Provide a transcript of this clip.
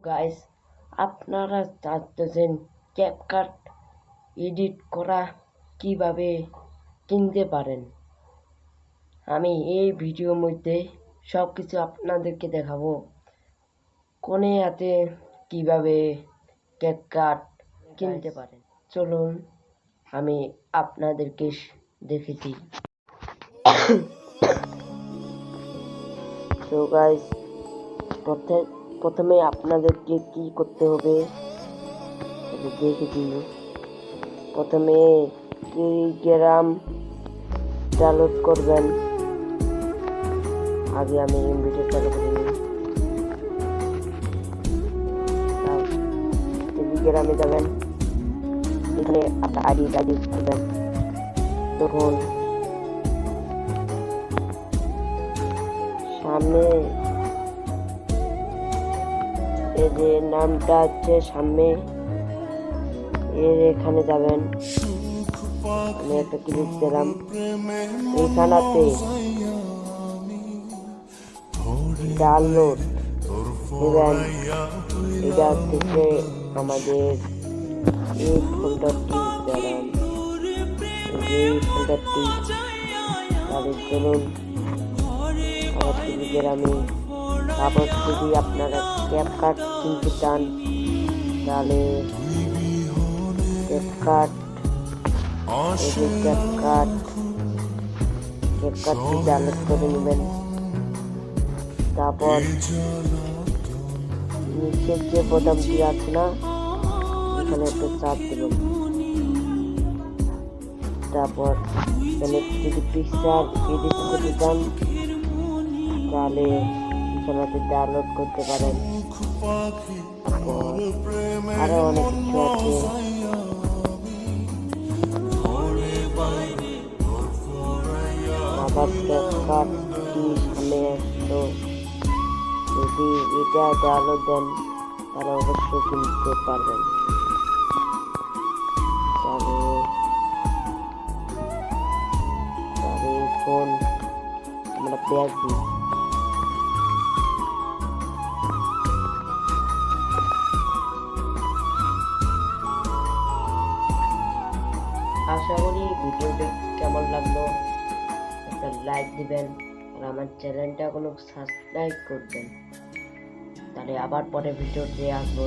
Guys, আপনারা চাচ্ছেন CapCut edit করা কিভাবে কিনতে পারেন। আমি এই ভিডিওর মধ্যে সব কিছু আপনাদেরকে দেখাবো। কোনে হাতে কিভাবে ক্যাপকাট কিনতে পারেন। চলুন আমি আপনাদেরকে দেখেছি। তো গাইস, প্রথমে আপনাদেরকে কি করতে হবে দেখেছি। প্রথমে টেলিগ্রাম ডাউনলোড করবেন। আগে আমি ভিডিও চালু করে নিই। টেলিগ্রামে যাবেন, এখানে আপনার আইডি করবেন। তখন সামনে এই যে নামটা আছে, সামনে এর এখানে যাবেন। আমি একটা ক্লিক দিলাম, এখানেতে ডাউনলোড দিবেন। এটা থেকে আমাদের এই ফোল্ডারটি দেবেন, এই ফোল্ডারটি তাহলে চলুন আমার টেলিগ্রামে। তারপর যদি আপনারা ক্যাপকাট কিনতে চান তাহলে ক্যাপকাটটি ডাউনলোড করে নেবেন। তারপর নিচের যে বোতামটি আছে না, এখানে একটা চাপ দেবেন। তারপর এখানে যদি পিকচার এডিট করতে চান তাহলে এখানে ডাউনলোড করতে পারেন। আরো অনেক কিছু আছে। আবার ক্যাপকাটটি সামনে আসলো, যদি এটা ডাউনলোড দেন তাহলে অবশ্যই কিনতে পারবেন। তবে ফোন আমরা ব্যাগ দিই। আশা করি ভিডিওটি কেমন লাগলো, একটা লাইক দিবেন আর আমার চ্যানেলটা কোনো সাবস্ক্রাইব করবেন। তাহলে আবার পরে ভিডিওতে আসবো।